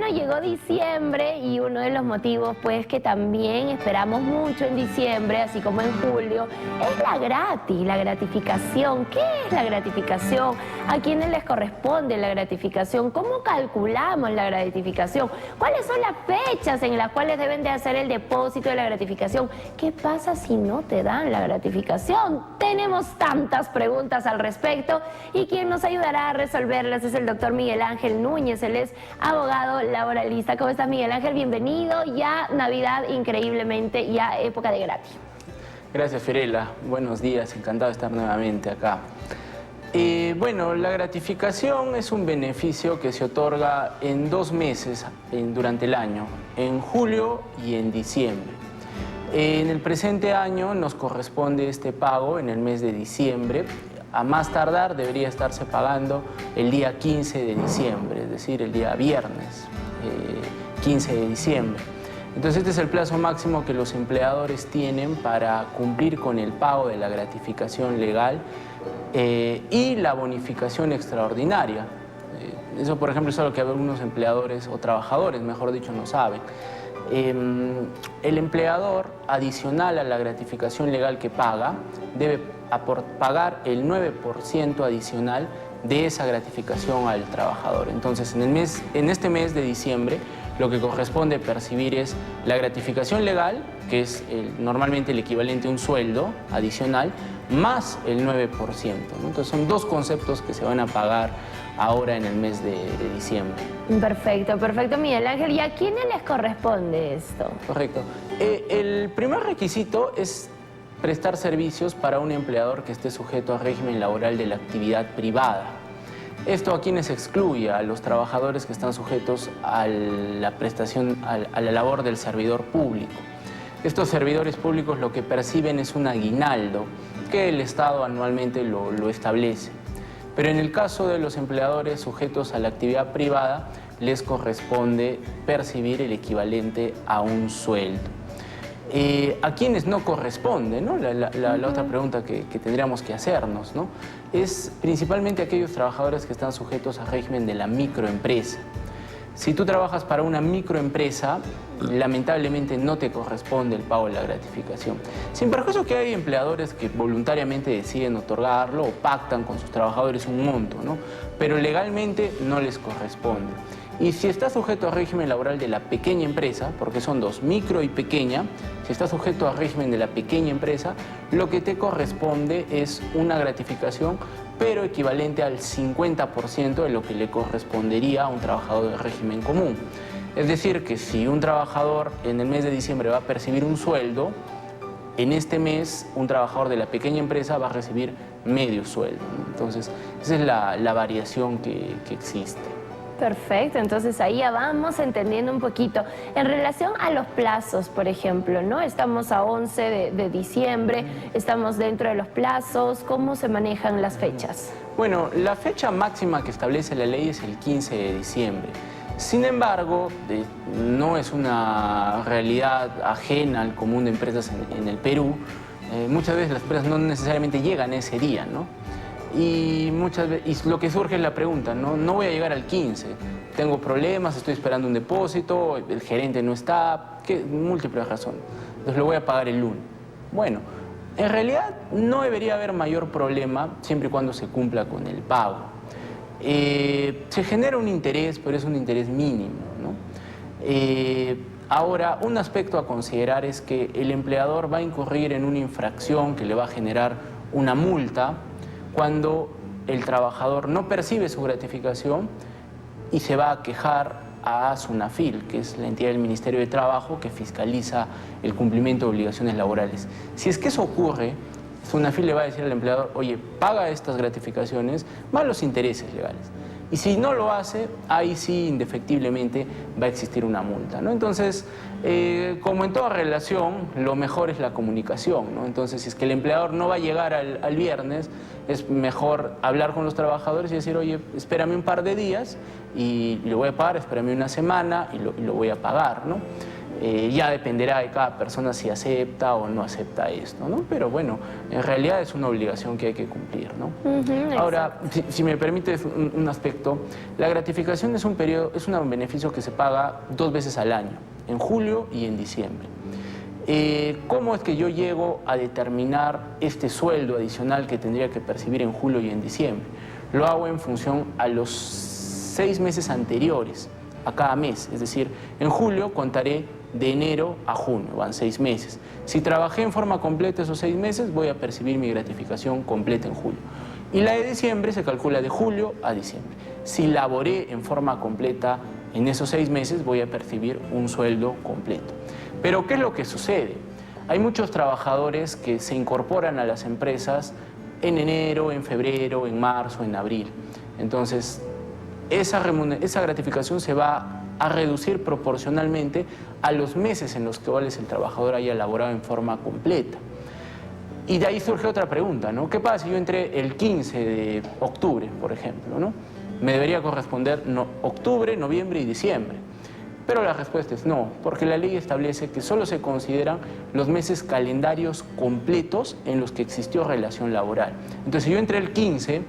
bueno, llegó diciembre y uno de los motivos pues que también esperamos mucho en diciembre, así como en julio, es la gratificación. ¿Qué es la gratificación? ¿A quiénes les corresponde la gratificación? ¿Cómo calculamos la gratificación? ¿Cuáles son las fechas en las cuales deben de hacer el depósito de la gratificación? ¿Qué pasa si no te dan la gratificación? Tenemos tantas preguntas al respecto y quien nos ayudará a resolverlas es el doctor Miguel Ángel Núñez. Él es abogado laboralista. ¿Cómo estás, Miguel Ángel? Bienvenido. Ya Navidad, increíblemente, ya época de gratis. Gracias, Fiorella. Buenos días. Encantado de estar nuevamente acá. Bueno, la gratificación es un beneficio que se otorga en 2 meses durante el año, en julio y en diciembre. En el presente año nos corresponde este pago en el mes de diciembre. A más tardar debería estarse pagando el día 15 de diciembre, es decir, el día viernes 15 de diciembre. Entonces este es el plazo máximo que los empleadores tienen para cumplir con el pago de la gratificación legal y la bonificación extraordinaria. Eso, por ejemplo, es algo que algunos empleadores o trabajadores, mejor dicho, no saben. El empleador, adicional a la gratificación legal que paga, debe pagar el 9% adicional de esa gratificación al trabajador. Entonces, en este mes de diciembre, lo que corresponde percibir es la gratificación legal, que es normalmente el equivalente a un sueldo adicional, más el 9%, ¿no? Entonces, son 2 conceptos que se van a pagar ahora en el mes de diciembre. Perfecto, perfecto, Miguel Ángel. ¿Y a quiénes les corresponde esto? Correcto. El primer requisito es prestar servicios para un empleador que esté sujeto al régimen laboral de la actividad privada. Esto a quienes excluye a los trabajadores que están sujetos a la prestación, a la labor del servidor público. Estos servidores públicos lo que perciben es un aguinaldo que el Estado anualmente lo establece. Pero en el caso de los empleadores sujetos a la actividad privada, les corresponde percibir el equivalente a un sueldo. A quienes no corresponde, ¿no? La otra pregunta que tendríamos que hacernos, ¿no? Es principalmente aquellos trabajadores que están sujetos al régimen de la microempresa. Si tú trabajas para una microempresa, lamentablemente no te corresponde el pago de la gratificación. Sin perjuicio que hay empleadores que voluntariamente deciden otorgarlo o pactan con sus trabajadores un monto, ¿no? Pero legalmente no les corresponde. Y si está sujeto al régimen laboral de la pequeña empresa, porque son 2, micro y pequeña, si está sujeto al régimen de la pequeña empresa, lo que te corresponde es una gratificación, pero equivalente al 50% de lo que le correspondería a un trabajador del régimen común. Es decir, que si un trabajador en el mes de diciembre va a percibir un sueldo, en este mes un trabajador de la pequeña empresa va a recibir medio sueldo, ¿no? Entonces, esa es la variación que existe. Perfecto, entonces ahí ya vamos entendiendo un poquito. En relación a los plazos, por ejemplo, ¿no? Estamos a 11 de diciembre, estamos dentro de los plazos. ¿Cómo se manejan las fechas? Bueno, la fecha máxima que establece la ley es el 15 de diciembre. Sin embargo, no es una realidad ajena al común de empresas en el Perú. Muchas veces las empresas no necesariamente llegan ese día, ¿no? Y lo que surge es la pregunta, no voy a llegar al 15, tengo problemas, estoy esperando un depósito, el gerente no está, múltiples razones, entonces lo voy a pagar el lunes. Bueno, en realidad no debería haber mayor problema siempre y cuando se cumpla con el pago. Se genera un interés, pero es un interés mínimo, ¿no? Ahora, un aspecto a considerar es que el empleador va a incurrir en una infracción que le va a generar una multa cuando el trabajador no percibe su gratificación y se va a quejar a SUNAFIL, que es la entidad del Ministerio de Trabajo que fiscaliza el cumplimiento de obligaciones laborales. Si es que eso ocurre, SUNAFIL le va a decir al empleador, oye, paga estas gratificaciones más los intereses legales. Y si no lo hace, ahí sí, indefectiblemente, va a existir una multa, ¿no? Entonces, como en toda relación, lo mejor es la comunicación, ¿no? Entonces, si es que el empleador no va a llegar al viernes, es mejor hablar con los trabajadores y decir, oye, espérame un par de días y lo voy a pagar, espérame una semana y lo voy a pagar, ¿no? Ya dependerá de cada persona si acepta o no acepta esto, ¿no? Pero bueno, en realidad es una obligación que hay que cumplir, ¿no? Ahora, si me permites un aspecto, la gratificación es un beneficio que se paga 2 veces al año, en julio y en diciembre. ¿Cómo es que yo llego a determinar este sueldo adicional que tendría que percibir en julio y en diciembre? Lo hago en función a los 6 meses anteriores a cada mes. Es decir, en julio contaré de enero a junio, van 6 meses. Si trabajé en forma completa esos 6 meses, voy a percibir mi gratificación completa en julio. Y la de diciembre se calcula de julio a diciembre. Si laboré en forma completa en esos 6 meses, voy a percibir un sueldo completo. Pero ¿qué es lo que sucede? Hay muchos trabajadores que se incorporan a las empresas en enero, en febrero, en marzo, en abril. Entonces, esa gratificación se va a reducir proporcionalmente a los meses en los cuales el trabajador haya laborado en forma completa. Y de ahí surge otra pregunta, ¿no? ¿Qué pasa si yo entré el 15 de octubre, por ejemplo, ¿no? Me debería corresponder octubre, noviembre y diciembre. Pero la respuesta es no, porque la ley establece que solo se consideran los meses calendarios completos en los que existió relación laboral. Entonces, si yo entré el 15,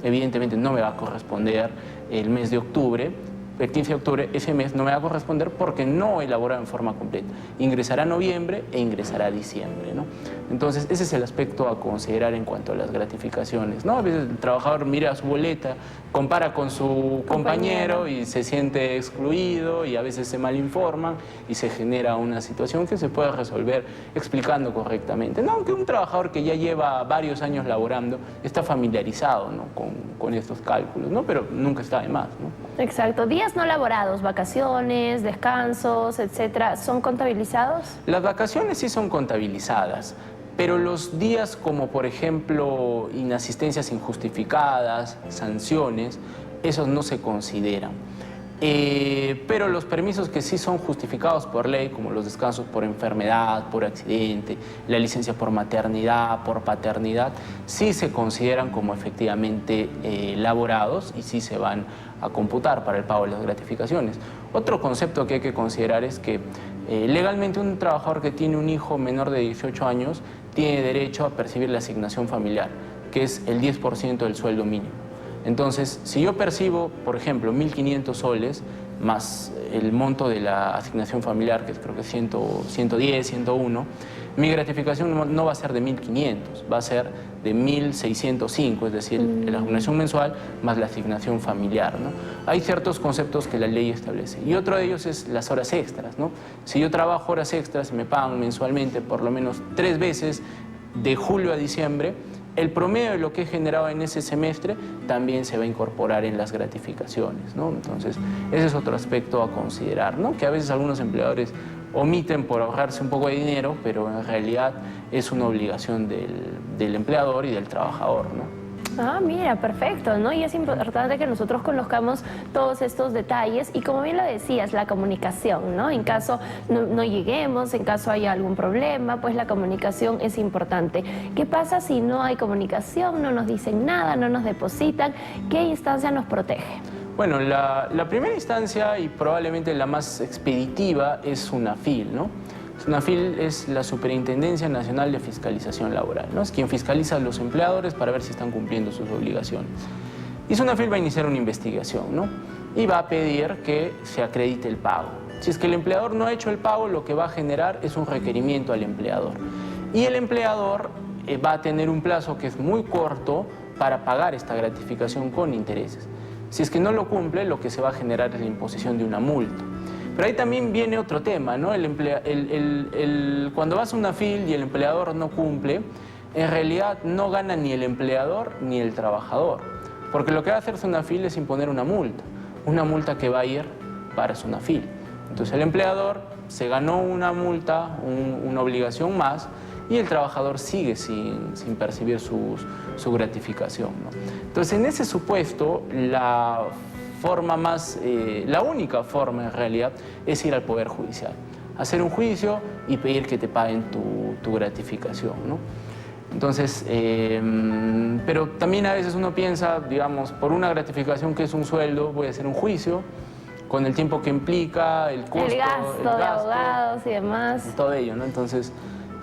evidentemente no me va a corresponder el mes de octubre. El 15 de octubre, ese mes no me va a corresponder porque no he elaborado en forma completa. Ingresará noviembre e ingresará diciembre, ¿no? Entonces, ese es el aspecto a considerar en cuanto a las gratificaciones, ¿no? A veces el trabajador mira su boleta, compara con su compañero y se siente excluido y a veces se malinforman y se genera una situación que se puede resolver explicando correctamente, ¿no? Aunque un trabajador que ya lleva varios años laborando está familiarizado, ¿no? con estos cálculos, ¿no? Pero nunca está de más, ¿no? Exacto. Días no laborados, vacaciones, descansos, etcétera, ¿son contabilizados? Las vacaciones sí son contabilizadas, pero los días como, por ejemplo, inasistencias injustificadas, sanciones, esos no se consideran. Pero los permisos que sí son justificados por ley, como los descansos por enfermedad, por accidente, la licencia por maternidad, por paternidad, sí se consideran como efectivamente laborados y sí se van a computar para el pago de las gratificaciones. Otro concepto que hay que considerar es que legalmente un trabajador que tiene un hijo menor de 18 años tiene derecho a percibir la asignación familiar, que es el 10% del sueldo mínimo. Entonces, si yo percibo, por ejemplo, 1.500 soles, más el monto de la asignación familiar, que creo que es 110, 101, mi gratificación no va a ser de 1.500, va a ser de 1.605, es decir, la asignación mensual más la asignación familiar, ¿no? Hay ciertos conceptos que la ley establece. Y otro de ellos es las horas extras, ¿no? Si yo trabajo horas extras y me pagan mensualmente por lo menos 3 veces de julio a diciembre, el promedio de lo que he generado en ese semestre también se va a incorporar en las gratificaciones, ¿no? Entonces, ese es otro aspecto a considerar, ¿no? Que a veces algunos empleadores omiten por ahorrarse un poco de dinero, pero en realidad es una obligación del empleador y del trabajador, ¿no? Ah, mira, perfecto, ¿no? Y es importante que nosotros conozcamos todos estos detalles y, como bien lo decías, la comunicación, ¿no? En caso no lleguemos, en caso haya algún problema, pues la comunicación es importante. ¿Qué pasa si no hay comunicación, no nos dicen nada, no nos depositan? ¿Qué instancia nos protege? Bueno, la primera instancia y probablemente la más expeditiva es SUNAFIL, ¿no? SUNAFIL es la Superintendencia Nacional de Fiscalización Laboral, ¿no? Es quien fiscaliza a los empleadores para ver si están cumpliendo sus obligaciones. Y SUNAFIL va a iniciar una investigación, ¿no? Y va a pedir que se acredite el pago. Si es que el empleador no ha hecho el pago, lo que va a generar es un requerimiento al empleador. Y el empleador va a tener un plazo que es muy corto para pagar esta gratificación con intereses. Si es que no lo cumple, lo que se va a generar es la imposición de una multa. Pero ahí también viene otro tema, ¿no? Cuando vas a una FIL y el empleador no cumple, en realidad no gana ni el empleador ni el trabajador. Porque lo que va a hacer SUNAFIL es imponer una multa que va a ir para SUNAFIL. Entonces el empleador se ganó una multa, una obligación más, y el trabajador sigue sin percibir su gratificación, ¿no? Entonces, en ese supuesto, la única forma en realidad es ir al Poder Judicial, hacer un juicio y pedir que te paguen tu gratificación, ¿no? Entonces, pero también a veces uno piensa, digamos, por una gratificación que es un sueldo, voy a hacer un juicio con el tiempo que implica, el costo, el gasto de abogados y demás. todo ello, ¿no? Entonces,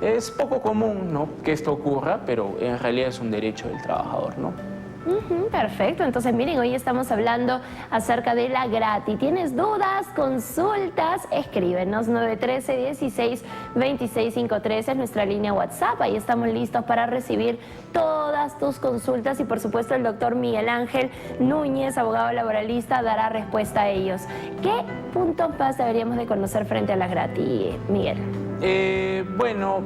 es poco común, ¿no?, que esto ocurra, pero en realidad es un derecho del trabajador, ¿no? Perfecto, entonces miren, hoy estamos hablando acerca de la grati. ¿Tienes dudas, consultas? Escríbenos 913-16-2653 es nuestra línea WhatsApp. Ahí estamos listos para recibir todas tus consultas y por supuesto el doctor Miguel Ángel Núñez, abogado laboralista, dará respuesta a ellos. ¿Qué puntos más deberíamos de conocer frente a la grati, Miguel? Bueno,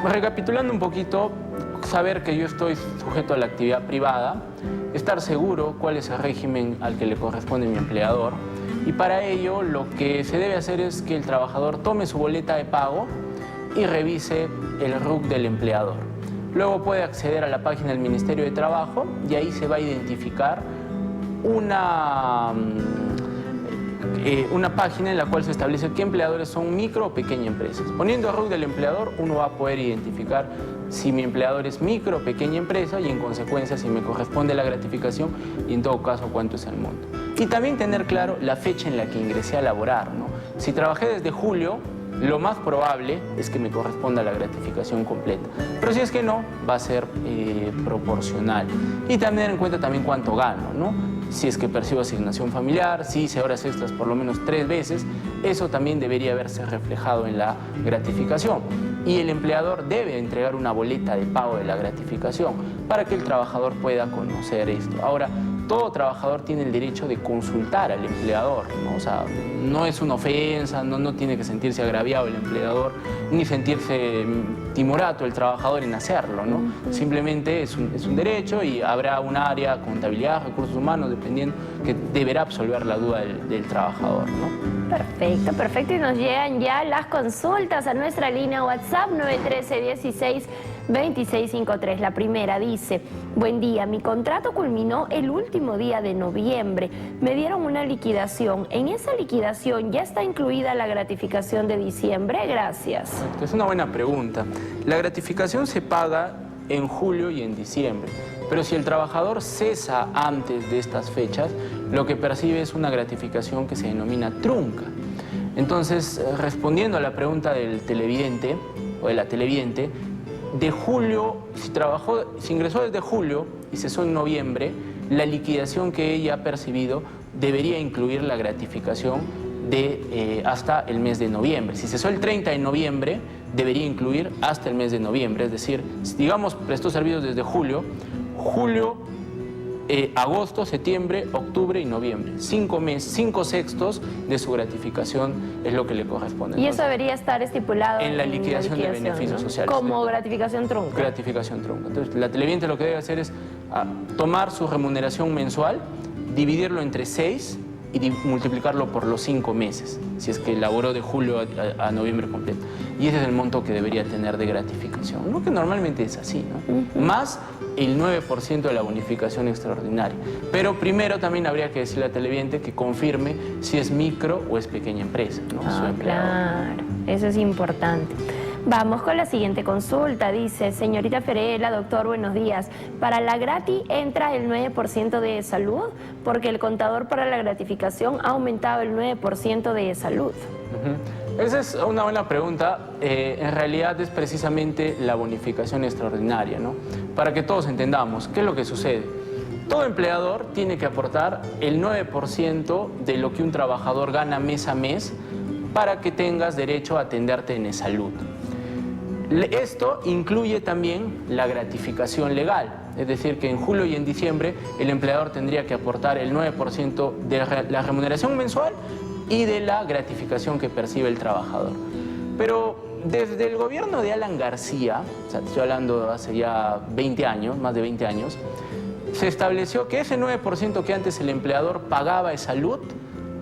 recapitulando un poquito, saber que yo estoy sujeto a la actividad privada, estar seguro cuál es el régimen al que le corresponde mi empleador, y para ello lo que se debe hacer es que el trabajador tome su boleta de pago y revise el RUC del empleador. Luego puede acceder a la página del Ministerio de Trabajo y ahí se va a identificar una página en la cual se establece qué empleadores son micro o pequeña empresas. Poniendo el RUC del empleador, uno va a poder identificar si mi empleador es micro o pequeña empresa y en consecuencia si me corresponde la gratificación y en todo caso cuánto es el monto. Y también tener claro la fecha en la que ingresé a laborar, ¿no? Si trabajé desde julio, lo más probable es que me corresponda la gratificación completa. Pero si es que no, va a ser proporcional. Y tener en cuenta también cuánto gano, ¿no? Si es que percibo asignación familiar, si hice horas extras por lo menos 3 veces, eso también debería verse reflejado en la gratificación. Y el empleador debe entregar una boleta de pago de la gratificación para que el trabajador pueda conocer esto. Ahora, todo trabajador tiene el derecho de consultar al empleador, ¿no? O sea, no es una ofensa, no tiene que sentirse agraviado el empleador, ni sentirse timorato el trabajador en hacerlo, ¿no? Simplemente es un derecho y habrá un área, contabilidad, recursos humanos, dependiendo, que deberá absolver la duda del trabajador, ¿no? Perfecto, perfecto. Y nos llegan ya las consultas a nuestra línea WhatsApp 913-16-2653. La primera dice: buen día, mi contrato culminó el último día de noviembre. Me dieron una liquidación. ¿En esa liquidación ya está incluida la gratificación de diciembre? Gracias. Es una buena pregunta. La gratificación se paga en julio y en diciembre. Pero si el trabajador cesa antes de estas fechas, lo que percibe es una gratificación que se denomina trunca. Entonces, respondiendo a la pregunta del televidente o de la televidente, de julio, si ingresó desde julio y cesó en noviembre, la liquidación que ella ha percibido debería incluir la gratificación de hasta el mes de noviembre. Si cesó el 30 de noviembre, debería incluir hasta el mes de noviembre. Es decir, digamos, prestó servicios desde julio, agosto, septiembre, octubre y noviembre. 5 meses, 5/6 de su gratificación es lo que le corresponde. Y eso debería estar estipulado en la liquidación de beneficios sociales. Como gratificación trunca. Gratificación trunca. Entonces, la televidente lo que debe hacer es tomar su remuneración mensual, dividirlo entre 6 y multiplicarlo por los 5 meses, si es que laboró de julio a noviembre completo. Y ese es el monto que debería tener de gratificación, ¿no? Que normalmente es así, ¿no? Más el 9% de la bonificación extraordinaria. Pero primero también habría que decirle al televidente que confirme si es micro o es pequeña empresa, ¿no? Su empleador. Claro, eso es importante. Vamos con la siguiente consulta. Dice: señorita Ferela, doctor, buenos días. Para la grati entra el 9% de salud, porque el contador para la gratificación ha aumentado el 9% de salud. Esa es una buena pregunta. En realidad es precisamente la bonificación extraordinaria, ¿no? Para que todos entendamos, ¿qué es lo que sucede? Todo empleador tiene que aportar el 9% de lo que un trabajador gana mes a mes para que tengas derecho a atenderte en salud. Esto incluye también la gratificación legal, es decir, que en julio y en diciembre el empleador tendría que aportar el 9% de la remuneración mensual y de la gratificación que percibe el trabajador. Pero desde el gobierno de Alan García, o sea, estoy hablando hace ya 20 años, más de 20 años, se estableció que ese 9% que antes el empleador pagaba de salud,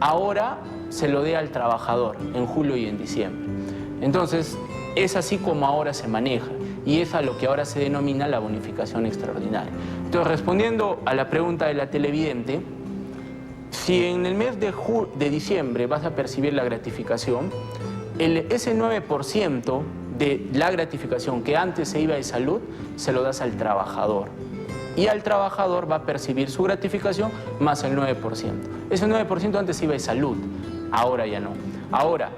ahora se lo dé al trabajador en julio y en diciembre. Entonces, es así como ahora se maneja y es a lo que ahora se denomina la bonificación extraordinaria. Entonces, respondiendo a la pregunta de la televidente, si en el mes de diciembre vas a percibir la gratificación, ese 9% de la gratificación que antes se iba de salud, se lo das al trabajador. y al trabajador va a percibir su gratificación más el 9%. Ese 9% antes iba de salud, ahora ya no. Ahora,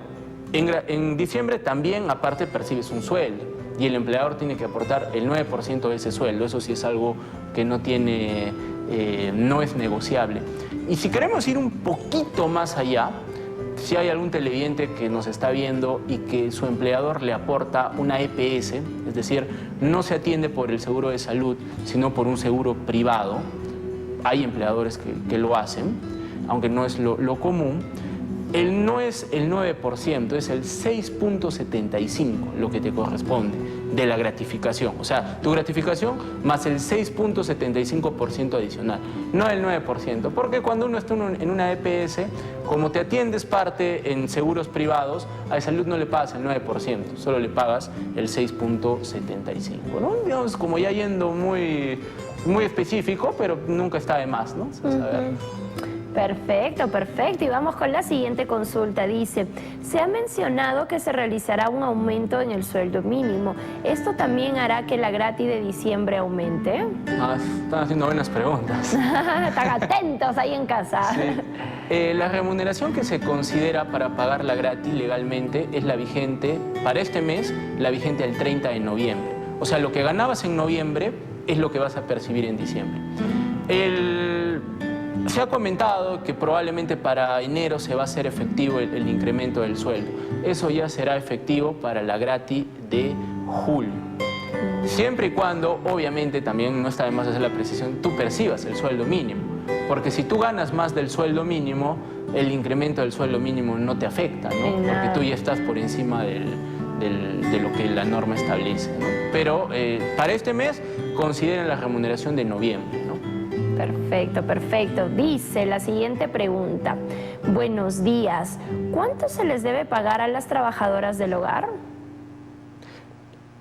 en diciembre también aparte percibes un sueldo y el empleador tiene que aportar el 9% de ese sueldo. Eso sí es algo que no es negociable. Y si queremos ir un poquito más allá, si hay algún televidente que nos está viendo y que su empleador le aporta una EPS, es decir, no se atiende por el seguro de salud, sino por un seguro privado, hay empleadores que lo hacen, aunque no es lo común, no es el 9%, es el 6.75% lo que te corresponde de la gratificación. O sea, tu gratificación más el 6.75% adicional, no el 9%. Porque cuando uno está en una EPS, como te atiendes parte en seguros privados, a salud no le pagas el 9%, solo le pagas el 6.75%, ¿no? Digamos, como ya yendo muy específico, pero nunca está de más, ¿no? Saber. Perfecto, perfecto. Y vamos con la siguiente consulta. Dice, se ha mencionado que se realizará un aumento en el sueldo mínimo. ¿Esto también hará que la gratis de diciembre aumente? Están haciendo buenas preguntas. Están atentos ahí en casa. Sí. La remuneración que se considera para pagar la gratis legalmente es la vigente, para este mes, la vigente el 30 de noviembre. O sea, lo que ganabas en noviembre es lo que vas a percibir en diciembre. Se ha comentado que probablemente para enero se va a hacer efectivo el incremento del sueldo. Eso ya será efectivo para la gratis de julio. Siempre y cuando, obviamente, también no está de más hacer la precisión, tú percibas el sueldo mínimo. Porque si tú ganas más del sueldo mínimo, el incremento del sueldo mínimo no te afecta, ¿no? Porque tú ya estás por encima de lo que la norma establece, ¿no? Pero para este mes consideren la remuneración de noviembre, ¿no? Perfecto, perfecto. Dice la siguiente pregunta. Buenos días. ¿Cuánto se les debe pagar a las trabajadoras del hogar?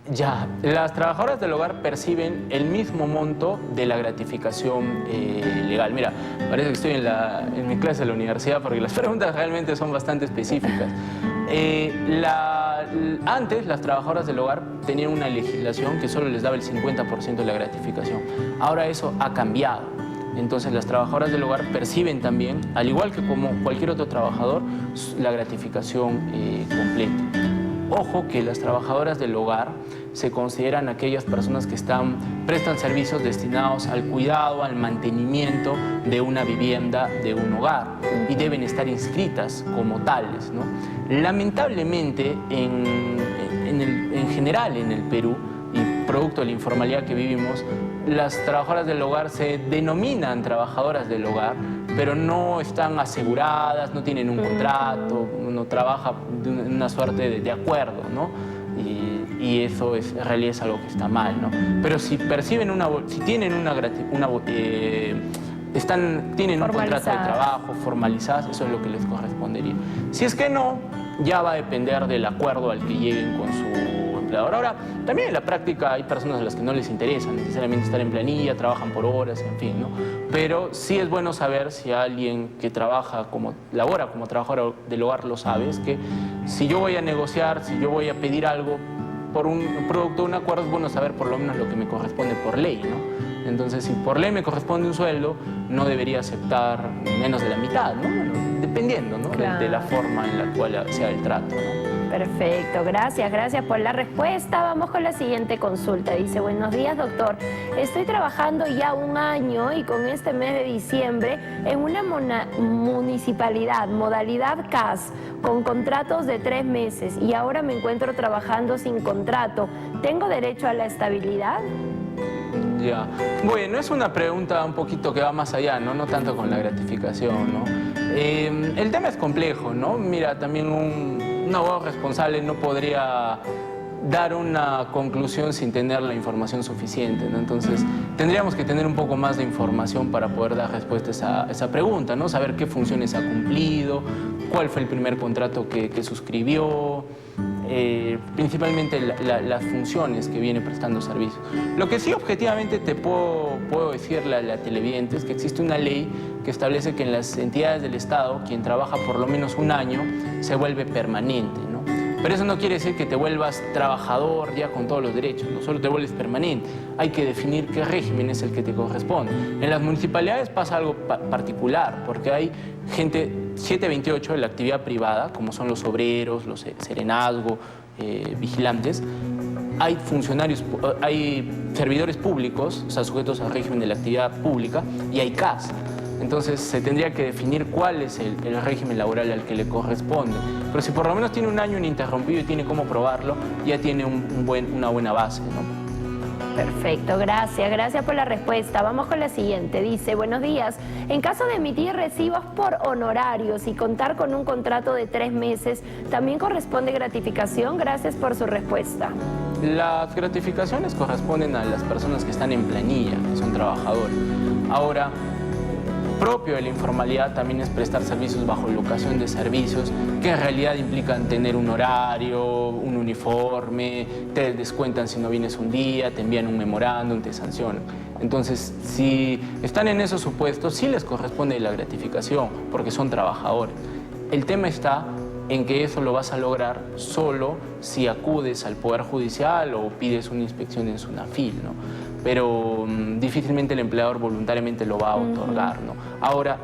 Ya, las trabajadoras del hogar perciben el mismo monto de la gratificación legal. Mira, parece que estoy en mi clase de la universidad porque las preguntas realmente son bastante específicas. Antes las trabajadoras del hogar tenían una legislación que solo les daba el 50% de la gratificación. Ahora eso ha cambiado. Entonces las trabajadoras del hogar perciben también, al igual que como cualquier otro trabajador, la gratificación completa. Ojo que las trabajadoras del hogar se consideran aquellas personas que prestan servicios destinados al cuidado, al mantenimiento de una vivienda, de un hogar, y deben estar inscritas como tales, ¿no? Lamentablemente, en general en el Perú, y producto de la informalidad que vivimos, las trabajadoras del hogar se denominan trabajadoras del hogar, pero no están aseguradas, no tienen un contrato, no trabaja en una suerte de acuerdo, ¿no? Y eso en realidad es algo que está mal, ¿no? Pero si perciben tienen un contrato de trabajo formalizadas, eso es lo que les correspondería. Si es que no, ya va a depender del acuerdo al que lleguen con su empleador. Ahora, también en la práctica hay personas a las que no les interesa necesariamente estar en planilla, trabajan por horas, en fin, ¿no? Pero sí es bueno saber si alguien que labora como trabajador del hogar lo sabe, es que si yo voy a negociar, si yo voy a pedir algo por un producto, un acuerdo, es bueno saber por lo menos lo que me corresponde por ley, ¿no? Entonces, si por ley me corresponde un sueldo, no debería aceptar menos de la mitad, ¿no? Bueno, dependiendo, ¿no? Claro. de la forma en la cual sea el trato, ¿no? Perfecto, gracias por la respuesta. Vamos con la siguiente consulta. Dice, buenos días, doctor. Estoy trabajando ya un año y con este mes de diciembre en una municipalidad, modalidad CAS, con contratos de 3 meses y ahora me encuentro trabajando sin contrato. ¿Tengo derecho a la estabilidad? Ya. Bueno, es una pregunta un poquito que va más allá, ¿no? No tanto con la gratificación, ¿no? El tema es complejo, ¿no? Mira, también un abogado responsable no podría dar una conclusión sin tener la información suficiente, ¿no? Entonces, tendríamos que tener un poco más de información para poder dar respuesta a esa pregunta, ¿no? Saber qué funciones ha cumplido, cuál fue el primer contrato que suscribió, principalmente las funciones que viene prestando servicio. Lo que sí objetivamente te puedo decirle a la televidente es que existe una ley que establece que en las entidades del Estado quien trabaja por lo menos un año se vuelve permanente, ¿no? Pero eso no quiere decir que te vuelvas trabajador ya con todos los derechos, no solo te vuelves permanente. Hay que definir qué régimen es el que te corresponde. En las municipalidades pasa algo particular, porque hay gente 728 de la actividad privada, como son los obreros, los serenazgo, vigilantes. Hay funcionarios, hay servidores públicos, o sea, sujetos al régimen de la actividad pública, y hay CAS. Entonces se tendría que definir cuál es el régimen laboral al que le corresponde. Pero si por lo menos tiene un año ininterrumpido y tiene cómo probarlo, ya tiene una buena base, ¿no? Perfecto, gracias por la respuesta. Vamos con la siguiente. Dice, buenos días. En caso de emitir recibos por honorarios y contar con un contrato de 3 meses, ¿también corresponde gratificación? Gracias por su respuesta. Las gratificaciones corresponden a las personas que están en planilla, que son trabajadores. Ahora, propio de la informalidad también es prestar servicios bajo locación de servicios que en realidad implican tener un horario, un uniforme, te descuentan si no vienes un día, te envían un memorándum, te sancionan. Entonces, si están en esos supuestos, sí les corresponde la gratificación porque son trabajadores. El tema está en que eso lo vas a lograr solo si acudes al Poder Judicial o pides una inspección en SUNAFIL, ¿no? Pero difícilmente el empleador voluntariamente lo va a otorgar, ¿no? Ahora,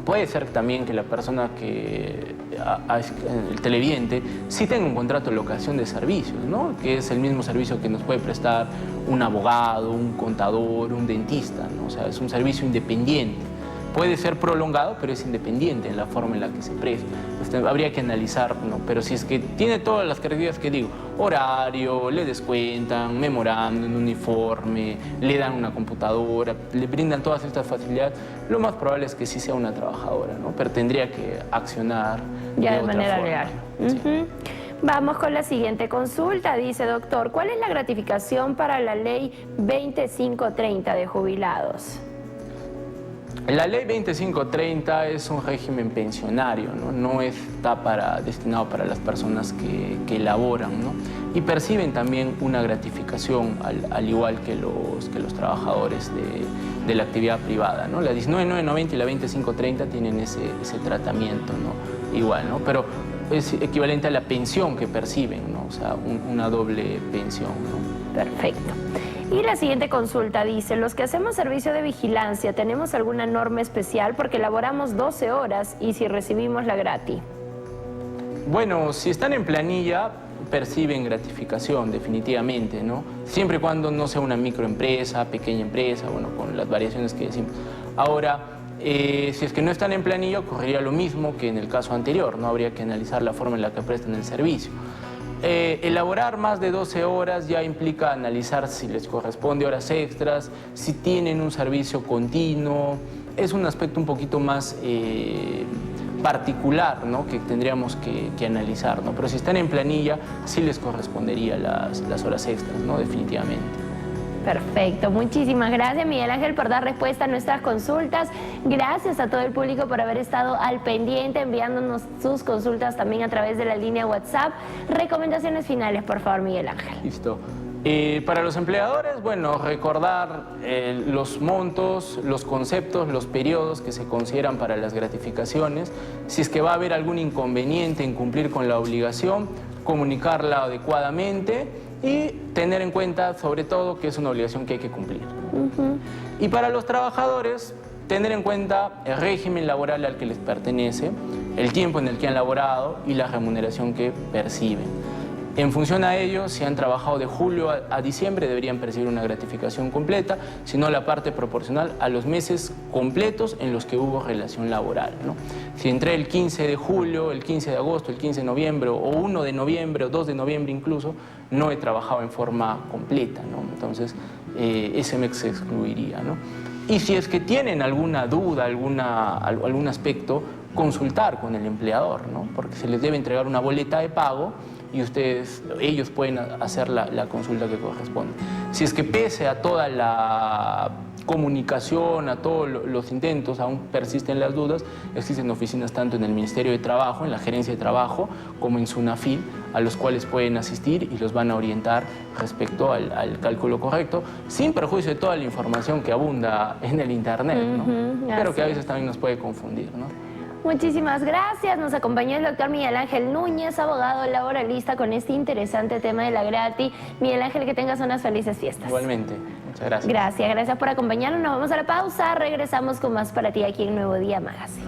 puede ser también que la persona que, el televidente, sí tenga un contrato de locación de servicios, ¿no? Que es el mismo servicio que nos puede prestar un abogado, un contador, un dentista, ¿no? O sea, es un servicio independiente. Puede ser prolongado, pero es independiente en la forma en la que se presta. Habría que analizar, ¿no? Pero si es que tiene todas las características que digo, horario, le descuentan, memorándum, uniforme, le dan una computadora, le brindan todas estas facilidades, lo más probable es que sí sea una trabajadora, ¿no? Pero tendría que accionar ya de manera forma. legal. Sí. Vamos con la siguiente consulta. Dice, doctor, ¿cuál es la gratificación para la ley 2530 de jubilados? La ley 2530 es un régimen pensionario, no está destinado para las personas que laboran, ¿no? Y perciben también una gratificación al igual que los trabajadores de la actividad privada, ¿no? La 19990 y la 2530 tienen ese tratamiento, ¿no? Igual, ¿no? Pero es equivalente a la pensión que perciben, ¿no? O sea, una doble pensión, ¿no? Perfecto. Y la siguiente consulta dice, los que hacemos servicio de vigilancia, ¿tenemos alguna norma especial? Porque laboramos 12 horas y si recibimos la gratis. Bueno, si están en planilla, perciben gratificación, definitivamente, ¿no? Siempre y cuando no sea una microempresa, pequeña empresa, bueno, con las variaciones que decimos. Ahora, si es que no están en planilla, ocurriría lo mismo que en el caso anterior, ¿no? Habría que analizar la forma en la que prestan el servicio. Elaborar más de 12 horas ya implica analizar si les corresponde horas extras, si tienen un servicio continuo. Es un aspecto un poquito más particular, ¿no? Que tendríamos que analizar, ¿no? Pero si están en planilla, sí les correspondería las horas extras, ¿no? Definitivamente. Perfecto, muchísimas gracias Miguel Ángel por dar respuesta a nuestras consultas. Gracias a todo el público por haber estado al pendiente, enviándonos sus consultas también a través de la línea WhatsApp. Recomendaciones finales, por favor, Miguel Ángel. Listo. Para los empleadores, bueno, recordar los montos, los conceptos, los periodos que se consideran para las gratificaciones. Si es que va a haber algún inconveniente en cumplir con la obligación, comunicarla adecuadamente y tener en cuenta, sobre todo, que es una obligación que hay que cumplir. Y para los trabajadores, tener en cuenta el régimen laboral al que les pertenece, el tiempo en el que han laborado y la remuneración que perciben. En función a ello, si han trabajado de julio a diciembre, deberían percibir una gratificación completa, sino la parte proporcional a los meses completos en los que hubo relación laboral, ¿no? Si entré el 15 de julio, el 15 de agosto, el 15 de noviembre, o 1 de noviembre, o 2 de noviembre incluso, no he trabajado en forma completa, ¿no? Entonces, ese mes se excluiría, ¿no? Y si es que tienen alguna duda, algún aspecto, consultar con el empleador, ¿no? Porque se les debe entregar una boleta de pago y ellos pueden hacer la consulta que corresponde. Si es que pese a toda la comunicación, a todos los intentos, aún persisten las dudas, existen oficinas tanto en el Ministerio de Trabajo, en la Gerencia de Trabajo, como en SUNAFIL, a los cuales pueden asistir y los van a orientar respecto al cálculo correcto, sin perjuicio de toda la información que abunda en el Internet, ¿no? Pero que a veces también nos puede confundir, ¿no? Muchísimas gracias. Nos acompañó el doctor Miguel Ángel Núñez, abogado laboralista, con este interesante tema de la grati. Miguel Ángel, que tengas unas felices fiestas. Igualmente. Muchas gracias. Gracias por acompañarnos. Nos vamos a la pausa. Regresamos con más para ti aquí en Nuevo Día Magazine.